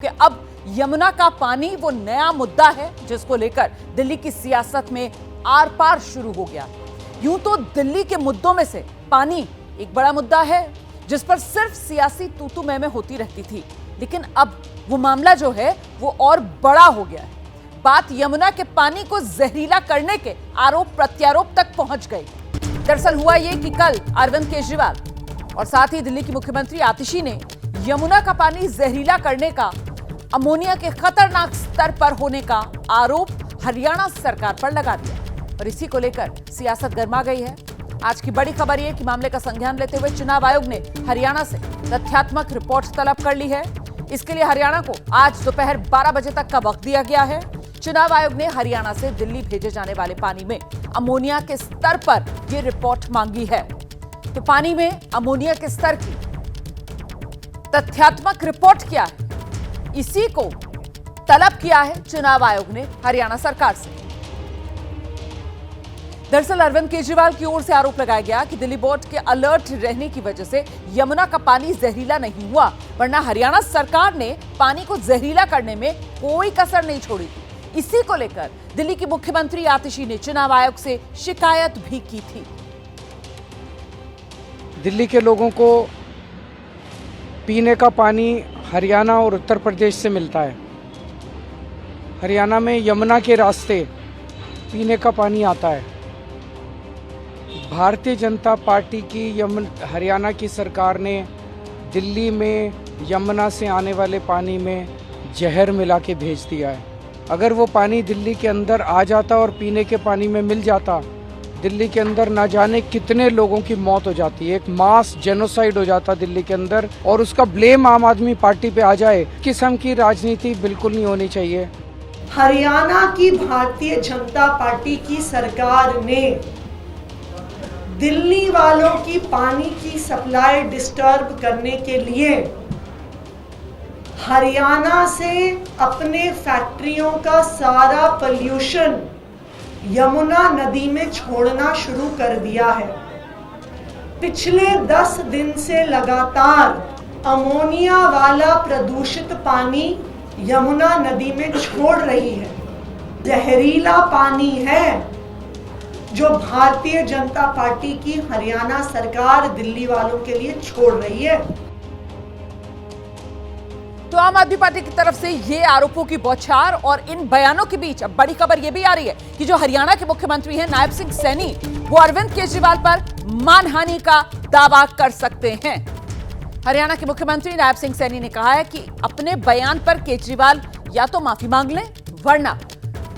कि अब यमुना का पानी वो नया मुद्दा है जिसको लेकर दिल्ली की सियासत में आर पार शुरू हो गया। यूं तो दिल्ली के मुद्दों में से पानी एक बड़ा मुद्दा है जिस पर सिर्फ सियासी तू-तू मैं होती रहती थी, लेकिन अब वो मामला जो है वो और बड़ा हो गया है। बात यमुना के पानी को जहरीला करने के आरोप प्रत्यारोप तक पहुंच गई। दरअसल हुआ ये कि कल अरविंद केजरीवाल और साथ ही दिल्ली की मुख्यमंत्री आतिशी ने यमुना का पानी जहरीला करने का, अमोनिया के खतरनाक स्तर पर होने का आरोप हरियाणा सरकार पर लगा दिया और इसी को लेकर सियासत गर्मा गई है। आज की बड़ी खबर यह कि मामले का संज्ञान लेते हुए चुनाव आयोग ने हरियाणा से तथ्यात्मक रिपोर्ट तलब कर ली है। इसके लिए हरियाणा को आज दोपहर 12 बजे तक का वक्त दिया गया है। चुनाव आयोग ने हरियाणा से दिल्ली भेजे जाने वाले पानी में अमोनिया के स्तर पर यह रिपोर्ट मांगी है। तो पानी में अमोनिया के स्तर की तथ्यात्मक रिपोर्ट क्या है, इसी को तलब किया है चुनाव आयोग ने हरियाणा सरकार से। दरअसल अरविंद केजरीवाल की ओर से आरोप लगाया गया कि दिल्ली बोर्ड के अलर्ट रहने की वजह से यमुना का पानी जहरीला नहीं हुआ, वरना हरियाणा सरकार ने पानी को जहरीला करने में कोई कसर नहीं छोड़ी थी। इसी को लेकर दिल्ली की मुख्यमंत्री आतिशी ने चुनाव आयोग से शिकायत भी की थी। दिल्ली के लोगों को पीने का पानी हरियाणा और उत्तर प्रदेश से मिलता है। हरियाणा में यमुना के रास्ते पीने का पानी आता है। भारतीय जनता पार्टी की हरियाणा की सरकार ने दिल्ली में यमुना से आने वाले पानी में जहर मिला के भेज दिया है। अगर वो पानी दिल्ली के अंदर आ जाता और पीने के पानी में मिल जाता, दिल्ली के अंदर ना जाने कितने लोगों की मौत हो जाती है। एक मास जेनोसाइड हो जाता दिल्ली के अंदर और उसका ब्लेम आम आदमी पार्टी पे आ जाए। किस्म की राजनीति बिल्कुल नहीं होनी चाहिए। हरियाणा की भारतीय जनता पार्टी की सरकार ने दिल्ली वालों की पानी की सप्लाई डिस्टर्ब करने के लिए हरियाणा से अपने फैक्ट्रियों का सारा पोल्यूशन यमुना नदी में छोड़ना शुरू कर दिया है। पिछले 10 दिन से लगातार अमोनिया वाला प्रदूषित पानी यमुना नदी में छोड़ रही है। जहरीला पानी है जो भारतीय जनता पार्टी की हरियाणा सरकार दिल्ली वालों के लिए छोड़ रही है। तो आम आदमी पार्टी की तरफ से ये आरोपों की बौछार और इन बयानों के बीच अब बड़ी खबर यह भी आ रही है कि जो हरियाणा के मुख्यमंत्री हैं नायब सिंह सैनी, वो अरविंद केजरीवाल पर मानहानि का दावा कर सकते हैं। हरियाणा के मुख्यमंत्री नायब सिंह सैनी ने कहा है कि अपने बयान पर केजरीवाल या तो माफी मांग लें, वरना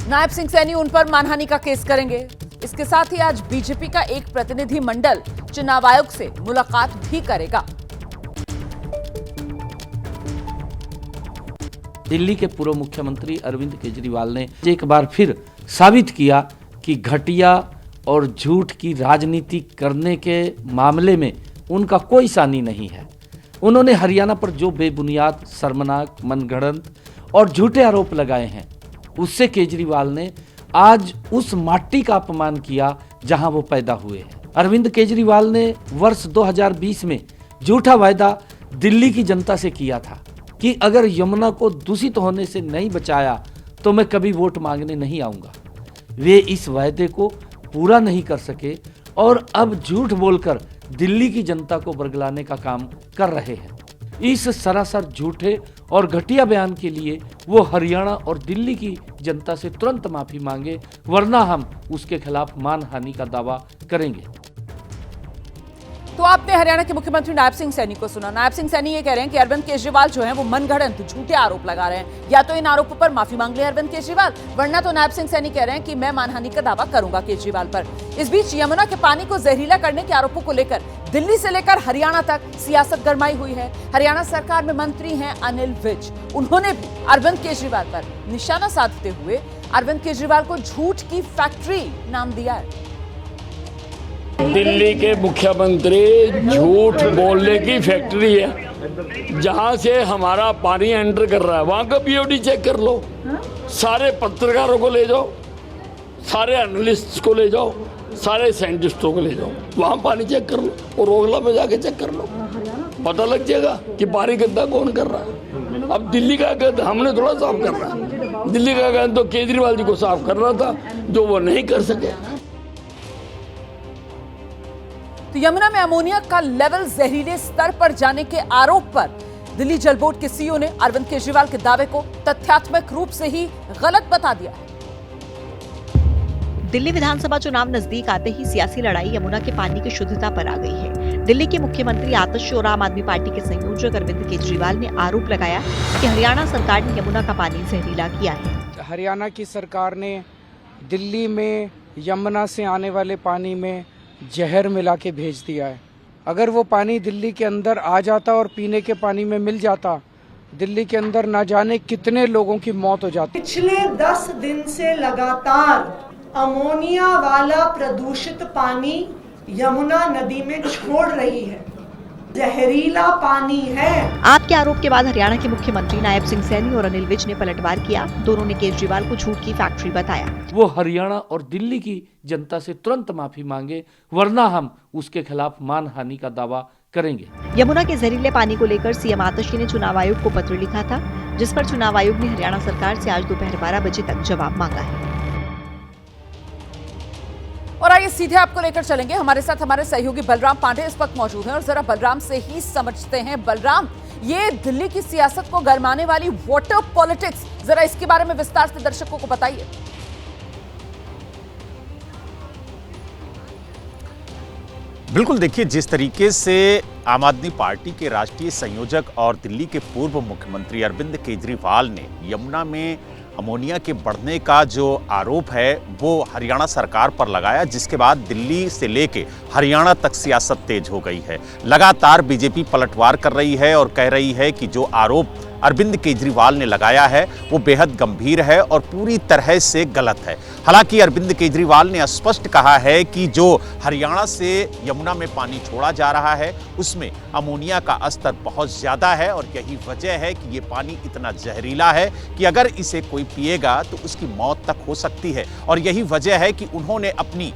नायब सिंह सैनी उन पर मानहानि का केस करेंगे। इसके साथ ही आज बीजेपी का एक प्रतिनिधि मंडल चुनाव आयोग से मुलाकात भी करेगा। दिल्ली के पूर्व मुख्यमंत्री अरविंद केजरीवाल ने एक बार फिर साबित किया कि घटिया और झूठ की राजनीति करने के मामले में उनका कोई सानी नहीं है। उन्होंने हरियाणा पर जो बेबुनियाद, शर्मनाक, मनगढ़ंत और झूठे आरोप लगाए हैं, उससे केजरीवाल ने आज उस माटी का अपमान किया जहां वो पैदा हुए हैं। अरविंद केजरीवाल ने वर्ष 2020 में झूठा वायदा दिल्ली की जनता से किया था कि अगर यमुना को दूषित होने से नहीं बचाया तो मैं कभी वोट मांगने नहीं आऊंगा। वे इस वायदे को पूरा नहीं कर सके और अब झूठ बोलकर दिल्ली की जनता को बरगलाने का काम कर रहे हैं। इस सरासर झूठे और घटिया बयान के लिए वो हरियाणा और दिल्ली की जनता से तुरंत माफी मांगे, वरना हम उसके खिलाफ मानहानि का दावा करेंगे। तो आपने हरियाणा के मुख्यमंत्री नायब सिंह सैनी को सुना। नायब सिंह सैनी ये कह रहे हैं कि अरविंद केजरीवाल जो हैं वो मनगढ़ंत झूठे आरोप लगा रहे हैं। या तो इन आरोपों पर माफी मांग ले अरविंद केजरीवाल, वरना तो नायब सिंह सैनी कह रहे हैं कि मैं मानहानि का दावा करूंगा केजरीवाल पर। इस बीच यमुना के पानी को जहरीला करने के आरोपों को लेकर दिल्ली से लेकर हरियाणा तक सियासत गरमाई हुई है। हरियाणा सरकार में मंत्री हैं अनिल विज, उन्होंने भी अरविंद केजरीवाल पर निशाना साधते हुए अरविंद केजरीवाल को झूठ की फैक्ट्री नाम दिया है। दिल्ली के मुख्यमंत्री झूठ बोलने की फैक्ट्री है। जहां से हमारा पानी एंटर कर रहा है वहां का बीओडी चेक कर लो। सारे पत्रकारों को ले जाओ, सारे एनालिस्ट को ले जाओ, सारे साइंटिस्टों को ले जाओ, वहां पानी चेक कर लो और ओगला में जाके चेक कर लो। पता लग जाएगा कि पानी गंदा कौन कर रहा है। अब दिल्ली का गंद हमने थोड़ा साफ कर रहा है, दिल्ली का गंद तो केजरीवाल जी को साफ कर रहा था, जो वो नहीं कर सके। तो यमुना में अमोनिया का लेवल जहरीले स्तर पर जाने के आरोप पर दिल्ली जल बोर्ड के सीईओ ने अरविंद केजरीवाल के दावे को तथ्यात्मक रूप से ही गलत बता दिया है। दिल्ली विधानसभा चुनाव नजदीक आते ही सियासी लड़ाई यमुना के पानी की शुद्धता पर आ गई है। दिल्ली के मुख्यमंत्री आतिश और आम आदमी पार्टी के संयोजक अरविंद केजरीवाल ने आरोप लगाया कि हरियाणा सरकार ने यमुना का पानी जहरीला किया है। हरियाणा की सरकार ने दिल्ली में यमुना से आने वाले पानी में जहर मिला के भेज दिया है। अगर वो पानी दिल्ली के अंदर आ जाता और पीने के पानी में मिल जाता, दिल्ली के अंदर ना जाने कितने लोगों की मौत हो जाती। पिछले 10 दिन से लगातार अमोनिया वाला प्रदूषित पानी यमुना नदी में छोड़ रही है, जहरीला पानी है। आपके आरोप के बाद हरियाणा के मुख्यमंत्री नायब सिंह सैनी और अनिल विज ने पलटवार किया। दोनों ने केजरीवाल को झूठ की फैक्ट्री बताया। वो हरियाणा और दिल्ली की जनता से तुरंत माफी मांगे, वरना हम उसके खिलाफ मानहानि का दावा करेंगे। यमुना के जहरीले पानी को लेकर सीएम आतिशी ने चुनाव आयोग को पत्र लिखा था, जिस पर चुनाव आयोग ने हरियाणा सरकार से आज दोपहर 12 बजे तक जवाब मांगा है। और आइए सीधे आपको लेकर चलेंगे, हमारे साथ हमारे सहयोगी बलराम पांडे इस वक्त मौजूद हैं और जरा बलराम से ही समझते हैं। बलराम, ये दिल्ली की सियासत को गरमाने वाली वाटर पॉलिटिक्स, जरा इसके बारे में विस्तार से दर्शकों को बताइए। बिल्कुल, देखिए जिस तरीके से आम आदमी पार्टी के राष्ट्रीय संयोजक और दिल्ली के पूर्व मुख्यमंत्री अरविंद केजरीवाल ने यमुना में अमोनिया के बढ़ने का जो आरोप है वो हरियाणा सरकार पर लगाया, जिसके बाद दिल्ली से लेके हरियाणा तक सियासत तेज हो गई है। लगातार बीजेपी पलटवार कर रही है और कह रही है कि जो आरोप अरविंद केजरीवाल ने लगाया है वो बेहद गंभीर है और पूरी तरह से गलत है। हालांकि अरविंद केजरीवाल ने स्पष्ट कहा है कि जो हरियाणा से यमुना में पानी छोड़ा जा रहा है उसमें अमोनिया का स्तर बहुत ज़्यादा है और यही वजह है कि ये पानी इतना जहरीला है कि अगर इसे कोई पिएगा तो उसकी मौत तक हो सकती है। और यही वजह है कि उन्होंने अपनी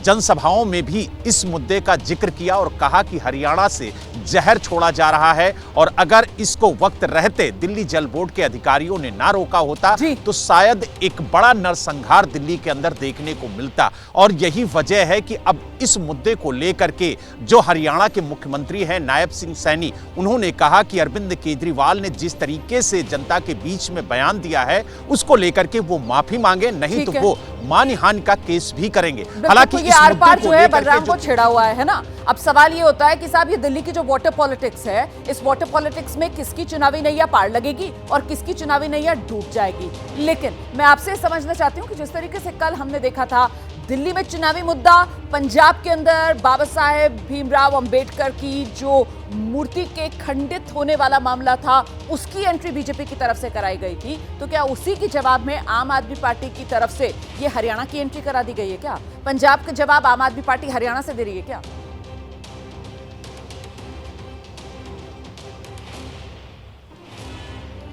जनसभाओं में भी इस मुद्दे का जिक्र किया और कहा कि हरियाणा से जहर छोड़ा जा रहा है और अगर इसको वक्त रहते दिल्ली जल बोर्ड के अधिकारियों ने ना रोका होता तो शायद एक बड़ा नरसंहार दिल्ली के अंदर देखने को मिलता। और यही वजह है कि अब इस मुद्दे को लेकर के जो हरियाणा के मुख्यमंत्री हैं नायब सिंह सैनी, उन्होंने कहा कि अरविंद केजरीवाल ने जिस तरीके से जनता के बीच में बयान दिया है उसको लेकर के वो माफी मांगे, नहीं तो वो मानहानि का केस भी करेंगे। हालांकि आर पार जो है बलराम को छेड़ा हुआ है ना। अब सवाल ये होता है कि साहब ये दिल्ली की जो वाटर पॉलिटिक्स है, इस वाटर पॉलिटिक्स में किसकी चुनावी नैया पार लगेगी और किसकी चुनावी नैया डूब जाएगी। लेकिन मैं आपसे समझना चाहती हूँ कि जिस तरीके से कल हमने देखा था दिल्ली में चुनावी मुद्दा, पंजाब के अंदर बाबा साहेब भीमराव अंबेडकर की जो मूर्ति के खंडित होने वाला मामला था उसकी एंट्री बीजेपी की तरफ से कराई गई थी, तो क्या उसी के जवाब में आम आदमी पार्टी की तरफ से ये हरियाणा की एंट्री करा दी गई है क्या? पंजाब का जवाब आम आदमी पार्टी हरियाणा से दे रही है क्या?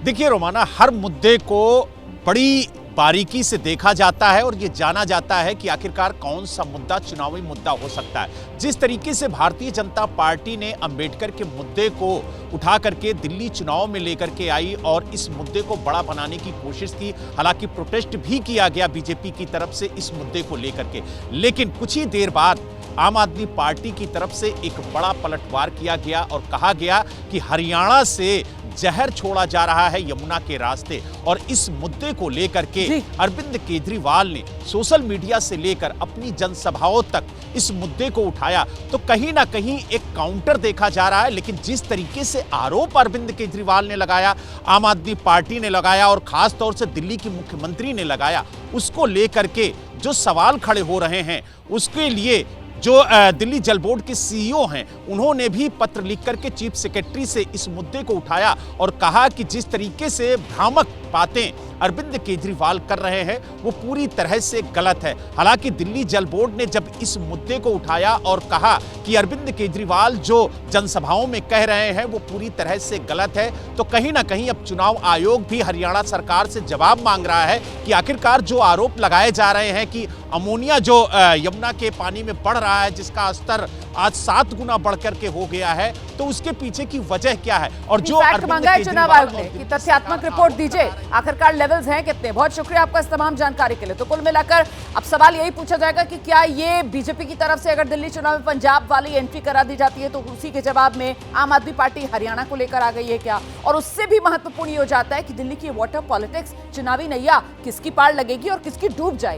देखिए रोमाना, हर मुद्दे को बड़ी बारीकी से देखा जाता है और ये जाना जाता है कि आखिरकार कौन सा मुद्दा चुनावी मुद्दा हो सकता है। जिस तरीके से भारतीय जनता पार्टी ने अंबेडकर के मुद्दे को उठा करके दिल्ली चुनाव में लेकर के आई और इस मुद्दे को बड़ा बनाने की कोशिश की, हालांकि प्रोटेस्ट भी किया गया बीजेपी की तरफ से इस मुद्दे को लेकर के, लेकिन कुछ ही देर बाद आम आदमी पार्टी की तरफ से एक बड़ा पलटवार किया गया और कहा गया कि हरियाणा से जहर छोड़ा जा रहा है यमुना के रास्ते। और इस मुद्दे को लेकर के अरविंद केजरीवाल ने सोशल मीडिया से लेकर अपनी जनसभाओं तक इस मुद्दे को उठाया, तो कहीं ना कहीं एक काउंटर देखा जा रहा है। लेकिन जिस तरीके से आरोप अरविंद केजरीवाल ने लगाया, आम आदमी पार्टी ने लगाया और खास तौर से दिल्ली की मुख्यमंत्री ने लगाया, उसको लेकर के जो सवाल खड़े हो रहे हैं उसके लिए जो दिल्ली जल बोर्ड के सीईओ हैं उन्होंने भी पत्र लिख करके चीफ सेक्रेटरी से इस मुद्दे को उठाया और कहा कि जिस तरीके से भ्रामक बातें अरविंद केजरीवाल कर रहे हैं वो पूरी तरह से गलत है। हालांकि दिल्ली जल बोर्ड ने जब इस मुद्दे को उठाया और कहा कि अरविंद केजरीवाल जो जनसभाओं में कह रहे हैं वो पूरी तरह से गलत है, तो कहीं ना कहीं अब चुनाव आयोग भी हरियाणा सरकार से जवाब मांग रहा है कि आखिरकार जो आरोप लगाए जा रहे हैं कि अमोनिया जो यमुना के पानी में बढ़ रहा है, जिसका स्तर आज 7 गुना बढ़कर के हो गया है, तो उसके पीछे की वजह क्या है? और जो फैक्ट अरविंद मांगा है चुनाव केजरीवाल आयोग ने कि तथ्यात्मक रिपोर्ट दीजिए, आखिरकार लेवल्स हैं कितने। बहुत शुक्रिया आपका इस तमाम जानकारी के लिए। तो कुल मिलाकर अब सवाल यही पूछा जाएगा कि क्या ये बीजेपी की तरफ से अगर दिल्ली चुनाव में पंजाब वाली एंट्री करा दी जाती है तो उसी के जवाब में आम आदमी पार्टी हरियाणा को लेकर आ गई है क्या? और उससे भी महत्वपूर्ण ये हो जाता है कि दिल्ली की वाटर पॉलिटिक्स, चुनावी नैया किसकी पार लगेगी और किसकी डूब जाएगी।